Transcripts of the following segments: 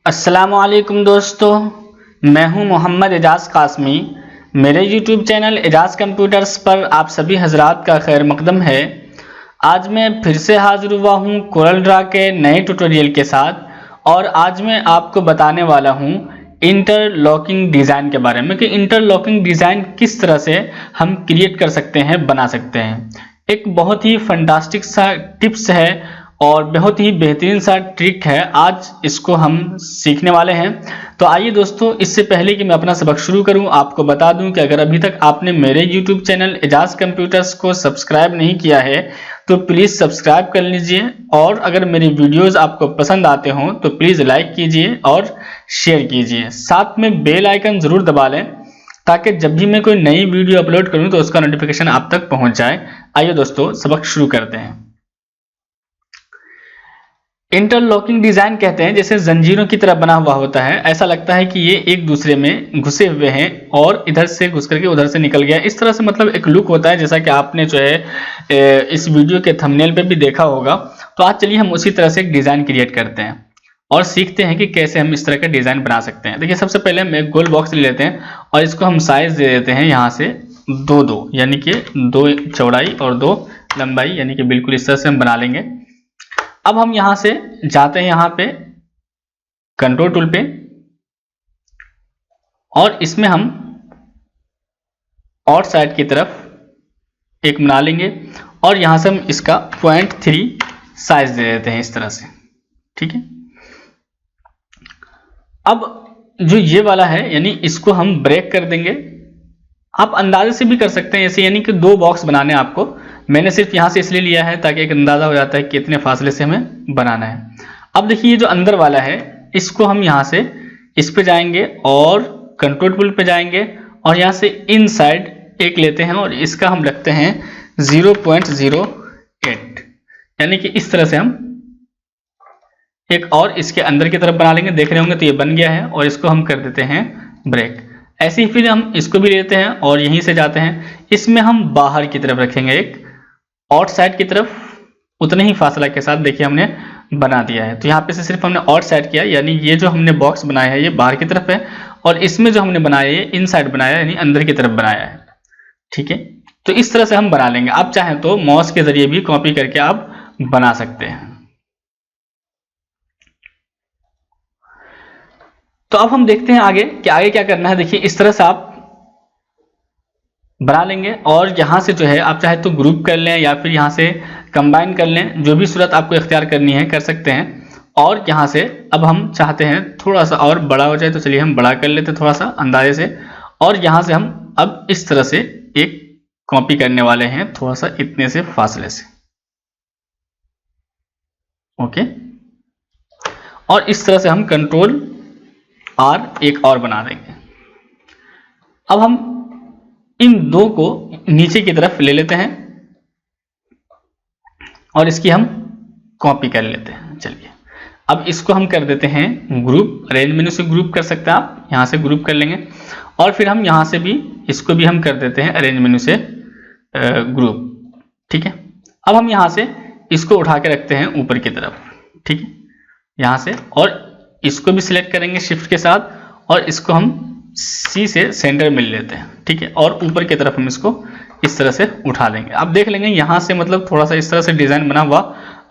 अस्सलामुअलैकुम दोस्तों, मैं हूं मोहम्मद एजाज़ कासमी। मेरे YouTube चैनल एजाज़ कंप्यूटर्स पर आप सभी हजरात का खैर मकदम है। आज मैं फिर से हाजिर हुआ हूं कोरल ड्रा के नए ट्यूटोरियल के साथ और आज मैं आपको बताने वाला हूं इंटरलॉकिंग डिज़ाइन के बारे में कि इंटरलॉकिंग डिज़ाइन किस तरह से हम क्रिएट कर सकते हैं, बना सकते हैं। एक बहुत ही फंटास्टिक सा टिप्स है और बहुत ही बेहतरीन सा ट्रिक है, आज इसको हम सीखने वाले हैं। तो आइए दोस्तों, इससे पहले कि मैं अपना सबक शुरू करूं, आपको बता दूं कि अगर अभी तक आपने मेरे YouTube चैनल एजाज़ कंप्यूटर्स को सब्सक्राइब नहीं किया है तो प्लीज़ सब्सक्राइब कर लीजिए और अगर मेरी वीडियोस आपको पसंद आते हों तो प्लीज़ लाइक कीजिए और शेयर कीजिए। साथ में बेल आइकन ज़रूर दबा लें ताकि जब भी मैं कोई नई वीडियो अपलोड करूँ तो उसका नोटिफिकेशन आप तक पहुँच जाए। आइए दोस्तों, सबक शुरू करते हैं। इंटरलॉकिंग डिजाइन कहते हैं जैसे जंजीरों की तरह बना हुआ होता है, ऐसा लगता है कि ये एक दूसरे में घुसे हुए हैं और इधर से घुस करके उधर से निकल गया। इस तरह से मतलब एक लुक होता है, जैसा कि आपने जो है इस वीडियो के थंबनेल पे भी देखा होगा। तो आज चलिए हम उसी तरह से एक डिजाइन क्रिएट करते हैं और सीखते हैं कि कैसे हम इस तरह का डिजाइन बना सकते हैं। देखिए, सबसे पहले हम एक गोल बॉक्स ले लेते हैं और इसको हम साइज दे देते हैं यहाँ से 2-2, यानी कि 2 चौड़ाई और 2 लंबाई, यानी कि बिल्कुल इस तरह से हम बना लेंगे। अब हम यहां से जाते हैं यहाँ पे कंट्रोल टूल पे और इसमें हम और साइड की तरफ एक बना लेंगे और यहां से हम इसका 0.3 साइज दे देते हैं इस तरह से, ठीक है। अब जो ये वाला है यानी इसको हम ब्रेक कर देंगे। आप अंदाजे से भी कर सकते हैं ऐसे, यानी कि 2 बॉक्स बनाने हैं आपको। मैंने सिर्फ यहाँ से इसलिए लिया है ताकि एक अंदाजा हो जाता है कि कितने फासले से हमें बनाना है। अब देखिए, ये जो अंदर वाला है इसको हम यहाँ से इस पे जाएंगे और कंट्रोल टूल पे जाएंगे और यहाँ से इनसाइड एक लेते हैं और इसका हम रखते हैं 0.08, यानी कि इस तरह से हम एक और इसके अंदर की तरफ बना लेंगे। देख रहे होंगे तो ये बन गया है और इसको हम कर देते हैं ब्रेक। ऐसे ही फिर हम इसको भी लेते हैं और यहीं से जाते हैं, इसमें हम बाहर की तरफ रखेंगे एक आउट साइड की तरफ, उतने ही फासला के साथ देखिए हमने बना दिया है। तो यहाँ पे से सिर्फ हमने आउट साइड किया, यानी ये जो हमने बॉक्स बनाया है ये बाहर की तरफ है और इसमें जो हमने बनाया है इन साइड बनाया है, यानी अंदर की तरफ बनाया है, ठीक है। तो इस तरह से हम बना लेंगे। आप चाहें तो माउस के जरिए भी कॉपी करके आप बना सकते हैं। तो अब हम देखते हैं आगे कि आगे क्या करना है। देखिए, इस तरह से आप बना लेंगे और यहाँ से जो है आप चाहे तो ग्रुप कर लें या फिर यहाँ से कंबाइन कर लें, जो भी सूरत आपको इख्तियार करनी है कर सकते हैं। और यहाँ से अब हम चाहते हैं थोड़ा सा और बड़ा हो जाए तो चलिए हम बड़ा कर लेते हैं थोड़ा सा अंदाजे से, और यहाँ से हम अब इस तरह से एक कॉपी करने वाले हैं थोड़ा सा इतने से फासले से, ओके। और इस तरह से हम कंट्रोल R एक और बना देंगे। अब हम इन 2 को नीचे की तरफ ले लेते हैं और इसकी हम कॉपी कर लेते हैं। चलिए, अब इसको हम कर देते हैं ग्रुप। अरेंज मेन्यू से ग्रुप कर सकते हैं आप, यहाँ से ग्रुप कर लेंगे और फिर हम यहाँ से भी इसको भी हम कर देते हैं अरेंज मेन्यू से ग्रुप, ठीक है। अब हम यहाँ से इसको उठा के रखते हैं ऊपर की तरफ, ठीक है, यहाँ से, और इसको भी सिलेक्ट करेंगे शिफ्ट के साथ और इसको हम C से सेंटर मिल लेते हैं, ठीक है, और ऊपर की तरफ हम इसको इस तरह से उठा लेंगे। आप देख लेंगे यहाँ से मतलब थोड़ा सा इस तरह से डिज़ाइन बना हुआ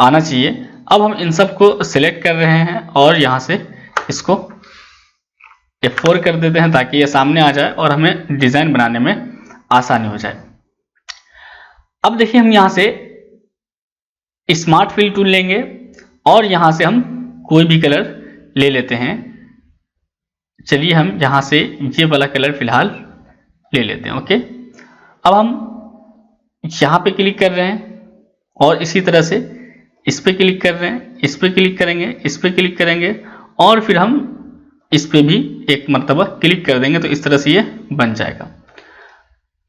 आना चाहिए। अब हम इन सब को सिलेक्ट कर रहे हैं और यहाँ से इसको F4 कर देते हैं ताकि ये सामने आ जाए और हमें डिज़ाइन बनाने में आसानी हो जाए। अब देखिए, हम यहाँ से स्मार्ट फिल टूल लेंगे और यहाँ से हम कोई भी कलर ले लेते हैं। चलिए, हम यहाँ से ये वाला कलर फिलहाल ले लेते हैं, ओके। अब हम यहाँ पे क्लिक कर रहे हैं और इसी तरह से इस पे क्लिक कर रहे हैं, इस पे क्लिक करेंगे, इस पे क्लिक करेंगे और फिर हम इस पे भी एक मरतबा क्लिक कर देंगे तो इस तरह से ये बन जाएगा।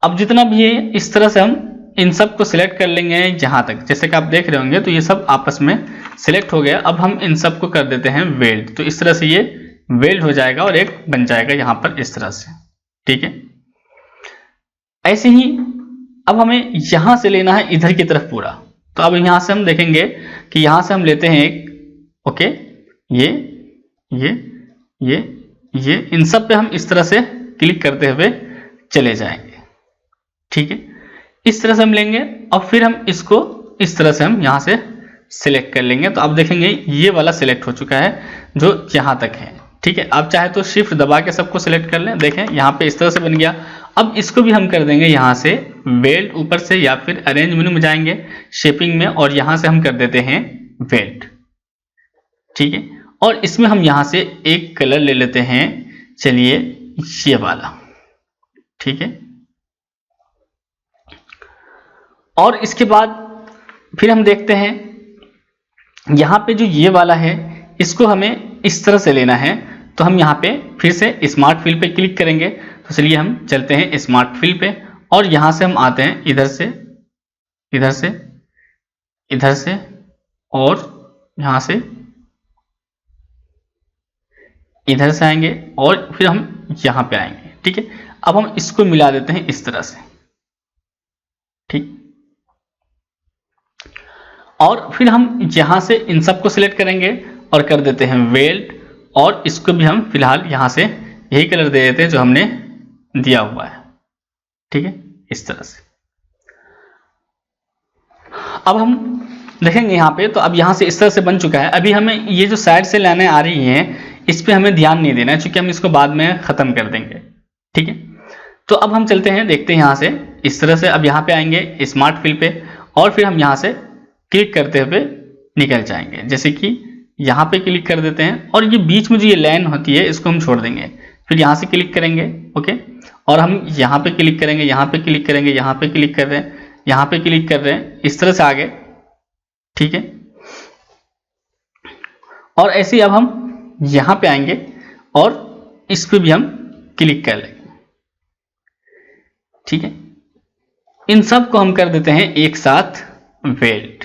अब जितना भी है इस तरह से हम इन सब को सिलेक्ट कर लेंगे यहाँ तक, जैसे कि आप देख रहे होंगे तो ये सब आपस में सिलेक्ट हो गया। अब हम इन सब को कर देते हैं वेल्ड, तो इस तरह से ये वेल्ड हो जाएगा और एक बन जाएगा यहाँ पर इस तरह से, ठीक है। ऐसे ही अब हमें यहाँ से लेना है इधर की तरफ पूरा, तो अब यहाँ से हम देखेंगे कि यहाँ से हम लेते हैं एक, ओके, ये ये इन सब पे हम इस तरह से क्लिक करते हुए चले जाएंगे। ठीक है, इस तरह से हम लेंगे और फिर हम इसको इस तरह से हम यहाँ से सिलेक्ट कर लेंगे। तो आप देखेंगे ये वाला सिलेक्ट हो चुका है जो यहाँ तक है। ठीक है, आप चाहे तो शिफ्ट दबा के सबको सिलेक्ट कर लें। देखें यहाँ पे इस तरह से बन गया। अब इसको भी हम कर देंगे यहाँ से वेल्ड ऊपर से, या फिर अरेंज मेनू में जाएंगे शेपिंग में और यहाँ से हम कर देते हैं वेल्ड। ठीक है, और इसमें हम यहाँ से एक कलर ले लेते हैं, चलिए ये वाला। ठीक है, और इसके बाद फिर हम देखते हैं यहाँ पे जो ये वाला है इसको हमें इस तरह से लेना है। तो हम यहाँ पे फिर से स्मार्ट फिल पे क्लिक करेंगे। तो चलिए हम चलते हैं स्मार्ट फिल पे और यहाँ से हम आते हैं इधर से इधर से इधर से और यहाँ से इधर से आएंगे और फिर हम यहाँ पे आएंगे। ठीक है, अब हम इसको मिला देते हैं इस तरह से। ठीक, और फिर हम यहाँ से इन सबको सिलेक्ट करेंगे और कर देते हैं वेल्ड, और इसको भी हम फिलहाल यहाँ से यही कलर दे देते हैं जो हमने दिया हुआ है। ठीक है, इस तरह से। अब हम देखेंगे यहाँ पे, तो अब यहाँ से इस तरह से बन चुका है। अभी हमें ये जो साइड से लाइनें आ रही हैं इस पे हमें ध्यान नहीं देना है, क्योंकि हम इसको बाद में खत्म कर देंगे। ठीक है, तो अब हम चलते हैं, देखते हैं यहाँ से इस तरह से। अब यहाँ पे आएंगे स्मार्ट फिल पे और फिर हम यहाँ से क्लिक करते हुए निकल जाएंगे। जैसे कि यहाँ पे क्लिक कर देते हैं और ये बीच में जो ये लाइन होती है इसको हम छोड़ देंगे। फिर यहाँ से क्लिक करेंगे, ओके, और हम यहाँ पे क्लिक करेंगे, यहाँ पे क्लिक करेंगे, यहाँ पे क्लिक कर रहे हैं, यहाँ पे क्लिक कर रहे हैं, इस तरह से आगे। ठीक है, और ऐसे ही अब हम यहाँ पे आएंगे और इस पे भी हम क्लिक कर लेंगे। ठीक है, इन सब को हम कर देते हैं एक साथ वेल्ड।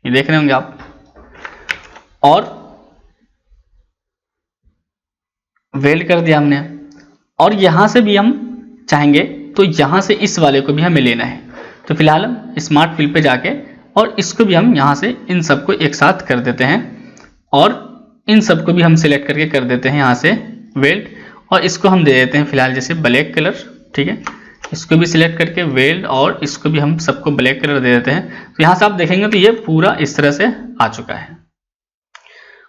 ये देख रहे होंगे आप, और वेल्ड कर दिया हमने। और यहां से भी हम चाहेंगे तो यहां से इस वाले को भी हमें लेना है। तो फिलहाल हम स्मार्ट फिल पे जाके और इसको भी हम यहां से इन सबको एक साथ कर देते हैं और इन सबको भी हम सिलेक्ट करके कर देते हैं यहां से वेल्ड, और इसको हम दे देते हैं फिलहाल जैसे ब्लैक कलर। ठीक है, इसको भी सिलेक्ट करके वेल्ड और इसको भी हम सबको ब्लैक कलर दे देते हैं। तो यहाँ से आप देखेंगे तो ये पूरा इस तरह से आ चुका है।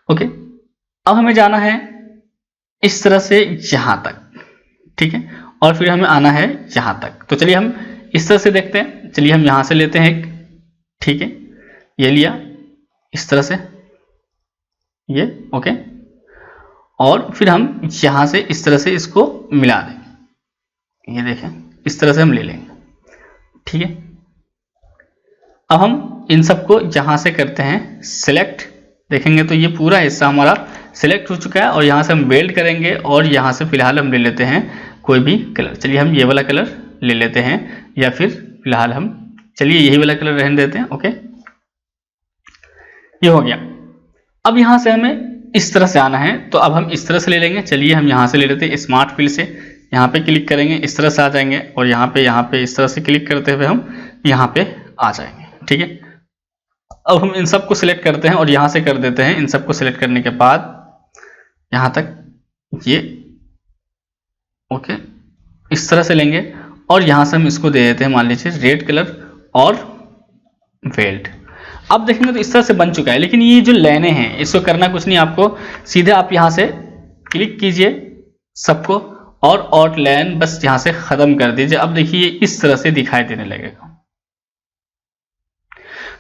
ओके, अब हमें जाना है इस तरह से यहाँ तक। ठीक है, और फिर हमें आना है यहाँ तक। तो चलिए हम इस तरह से देखते हैं। चलिए हम यहाँ से लेते हैं एक, ठीक है, ये लिया इस तरह से, ये ओके, और फिर हम यहाँ से इस तरह से इसको मिला देंगे। ये देखें, इस तरह से हम ले लेंगे। ठीक है, अब हम इन सबको यहाँ से करते हैं सिलेक्ट। देखेंगे तो ये पूरा हिस्सा हमारा सिलेक्ट हो चुका है और यहाँ से हम वेल्ड करेंगे और यहाँ से फिलहाल हम ले लेते हैं कोई भी कलर। चलिए हम ये वाला कलर ले लेते हैं, या फिर फिलहाल हम चलिए यही वाला कलर रहने देते हैं। ओके, ये हो गया। अब यहाँ से हमें इस तरह से आना है, तो अब हम इस तरह से ले लेंगे। चलिए हम यहाँ से ले लेते हैं स्मार्ट फिल से, यहाँ पे क्लिक करेंगे, इस तरह से आ जाएंगे और यहाँ पे इस तरह से क्लिक करते हुए हम यहाँ पे आ जाएंगे। ठीक है, अब हम इन सबको सिलेक्ट करते हैं और यहाँ से कर देते हैं। इन सबको सिलेक्ट करने के बाद यहाँ तक ये ओके इस तरह से लेंगे और यहाँ से हम इसको दे देते हैं, मान लीजिए रेड कलर और वेल्ड। अब देखेंगे तो इस तरह से बन चुका है। लेकिन ये जो लाइनें हैं इसको करना कुछ नहीं, आपको सीधे आप यहाँ से क्लिक कीजिए सबको और आउटलाइन बस यहाँ से खत्म कर दीजिए। अब देखिए इस तरह से दिखाई देने लगेगा।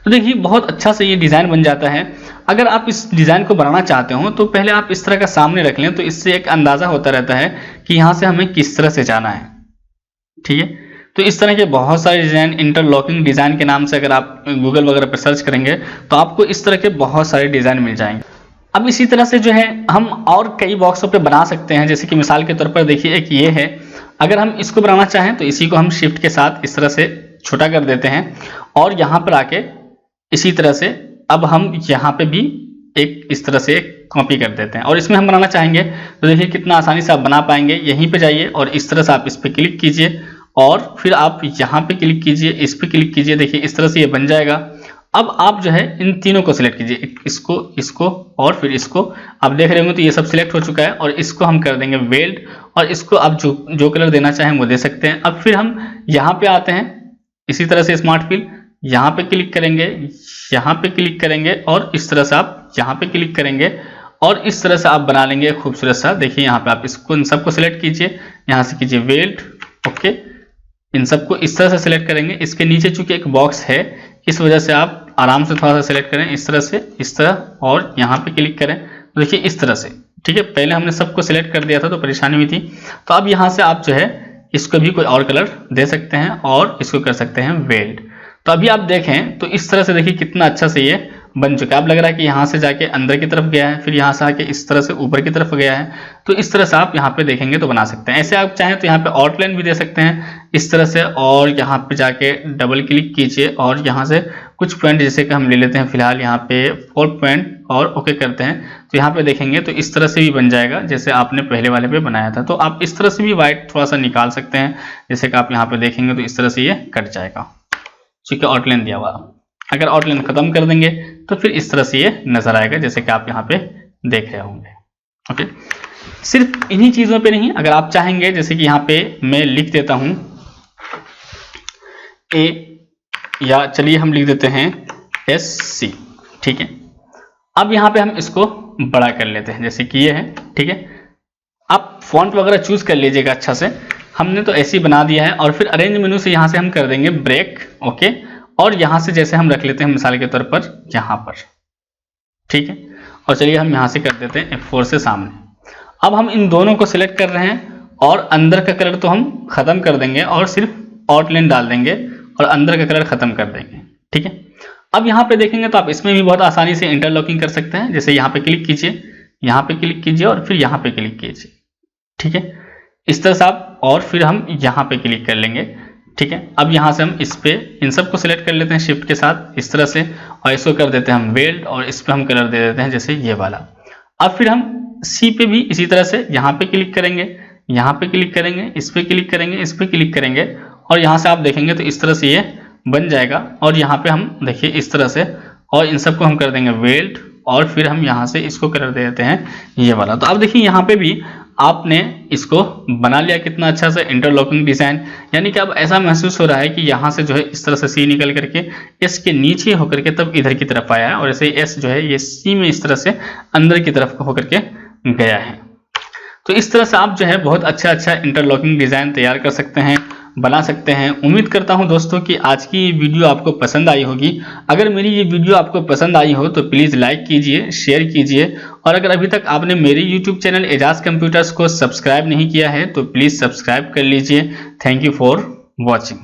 तो देखिए बहुत अच्छा से ये डिज़ाइन बन जाता है। अगर आप इस डिज़ाइन को बनाना चाहते हो तो पहले आप इस तरह का सामने रख लें, तो इससे एक अंदाज़ा होता रहता है कि यहाँ से हमें किस तरह से जाना है। ठीक है, तो इस तरह के बहुत सारे डिज़ाइन, इंटरलॉकिंग डिज़ाइन के नाम से अगर आप गूगल वगैरह पर सर्च करेंगे तो आपको इस तरह के बहुत सारे डिज़ाइन मिल जाएंगे। अब इसी तरह से जो है हम और कई बॉक्सों पे बना सकते हैं। जैसे कि मिसाल के तौर पर देखिए एक ये है, अगर हम इसको बनाना चाहें तो इसी को हम शिफ्ट के साथ इस तरह से छोटा कर देते हैं और यहाँ पर आके इसी तरह से अब हम यहाँ पे भी एक इस तरह से कॉपी कर देते हैं और इसमें हम बनाना चाहेंगे तो देखिए कितना आसानी से आप बना पाएंगे। यहीं पे जाइए और इस तरह से आप इस पर क्लिक कीजिए और फिर आप यहाँ पे क्लिक कीजिए, इस पे क्लिक कीजिए, देखिए इस तरह से ये बन जाएगा। अब आप जो है इन तीनों को सिलेक्ट कीजिए, इसको, इसको और फिर इसको। आप देख रहे होंगे तो ये सब सिलेक्ट हो चुका है, और इसको हम कर देंगे वेल्ड, और इसको आप जो कलर देना चाहें वो दे सकते हैं। अब फिर हम यहाँ पे आते हैं, इसी तरह से स्मार्ट फिल, यहाँ पे क्लिक करेंगे, यहाँ पे क्लिक करेंगे, और इस तरह से आप यहाँ पे क्लिक करेंगे, और इस तरह से आप बना लेंगे खूबसूरत सा। देखिए यहाँ पे आप इसको, इन सबको सिलेक्ट कीजिए, यहाँ से कीजिए वेल्ड, ओके, इन सबको इस तरह से सिलेक्ट करेंगे। इसके नीचे चूंकि एक बॉक्स है, इस वजह से आप आराम से थोड़ा सा सिलेक्ट करें, इस तरह से, इस तरह, और यहाँ पे क्लिक करें, तो देखिए इस तरह से, ठीक है। पहले हमने सबको सिलेक्ट कर दिया था तो परेशानी हुई थी, तो अब यहाँ से आप जो है इसको भी कोई और कलर दे सकते हैं, और इसको कर सकते हैं वेल्ड। तो अभी आप देखें तो इस तरह से देखिए कितना अच्छा से ये बन चुका है। अब लग रहा है कि यहाँ से जाके अंदर की तरफ गया है, फिर यहाँ से आके इस तरह से ऊपर की तरफ गया है। तो इस तरह से आप यहाँ पे देखेंगे तो बना सकते हैं। ऐसे आप चाहें तो यहाँ पे आउटलाइन भी दे सकते हैं इस तरह से, और यहाँ पे जाके डबल क्लिक कीजिए, और यहाँ से कुछ पॉइंट जैसे कि हम ले लेते हैं फिलहाल यहाँ पे 4 पॉइंट, और ओके करते हैं, तो यहाँ पे देखेंगे तो इस तरह से भी बन जाएगा जैसे आपने पहले वाले पे बनाया था। तो आप इस तरह से भी व्हाइट थोड़ा सा निकाल सकते हैं, जैसे कि आप यहाँ पे देखेंगे तो इस तरह से ये कट जाएगा, ठीक है, आउटलाइन दिया हुआ। अगर आउटलाइन खत्म कर देंगे तो फिर इस तरह से ये नजर आएगा जैसे कि आप यहाँ पे देख रहे होंगे, ओके। सिर्फ इन्हीं चीजों पे नहीं, अगर आप चाहेंगे, जैसे कि यहाँ पे मैं लिख देता हूं ए, या चलिए हम लिख देते हैं SC, ठीक है। अब यहाँ पे हम इसको बड़ा कर लेते हैं, जैसे कि ये है, ठीक है। आप फॉन्ट वगैरह चूज कर लीजिएगा अच्छा से, हमने तो ऐसे ही बना दिया है। और फिर अरेंज मेनू से यहाँ से हम कर देंगे ब्रेक, ओके, और यहाँ से जैसे हम रख लेते हैं मिसाल के तौर पर यहाँ पर, ठीक है। और चलिए हम यहाँ से कर देते हैं F4 से सामने। अब हम इन दोनों को सिलेक्ट कर रहे हैं, और अंदर का कलर तो हम खत्म कर देंगे, और सिर्फ आउटलाइन डाल देंगे, और अंदर का कलर खत्म कर देंगे, ठीक है। अब यहाँ पे देखेंगे तो आप इसमें भी बहुत आसानी से इंटरलॉकिंग कर सकते हैं। जैसे यहाँ पे क्लिक कीजिए, यहाँ पे क्लिक कीजिए, और फिर यहाँ पे क्लिक कीजिए, ठीक है, इस तरह से आप, और फिर हम यहाँ पे क्लिक कर लेंगे, ठीक है। अब यहाँ से हम इस पे इन सबको सिलेक्ट कर लेते हैं शिफ्ट के साथ इस तरह से, और इसको कर देते हैं हम वेल्ड, और इस पे हम कलर दे देते हैं जैसे ये वाला। अब फिर हम सी पे भी इसी तरह से यहाँ पे क्लिक करेंगे, यहाँ पे क्लिक करेंगे, इस पे क्लिक करेंगे, इस पे क्लिक करेंगे, और यहाँ से आप देखेंगे तो इस तरह से ये बन जाएगा। और यहाँ पे हम देखिए इस तरह से, और इन सबको हम कर देंगे वेल्ड, और फिर हम यहाँ से इसको कलर दे देते हैं ये वाला। तो अब देखिए यहाँ पे भी आपने इसको बना लिया कितना अच्छा से इंटरलॉकिंग डिजाइन। यानी कि अब ऐसा महसूस हो रहा है कि यहाँ से जो है इस तरह से सी निकल करके एस के नीचे होकर के तब इधर की तरफ आया है, और ऐसे एस जो है ये सी में इस तरह से अंदर की तरफ होकर के गया है। तो इस तरह से आप जो है बहुत अच्छा इंटरलॉकिंग डिजाइन तैयार कर सकते हैं, बना सकते हैं। उम्मीद करता हूं दोस्तों कि आज की ये वीडियो आपको पसंद आई होगी। अगर मेरी ये वीडियो आपको पसंद आई हो तो प्लीज़ लाइक कीजिए, शेयर कीजिए, और अगर अभी तक आपने मेरे यूट्यूब चैनल एजाज कंप्यूटर्स को सब्सक्राइब नहीं किया है तो प्लीज़ सब्सक्राइब कर लीजिए। Thank you for watching.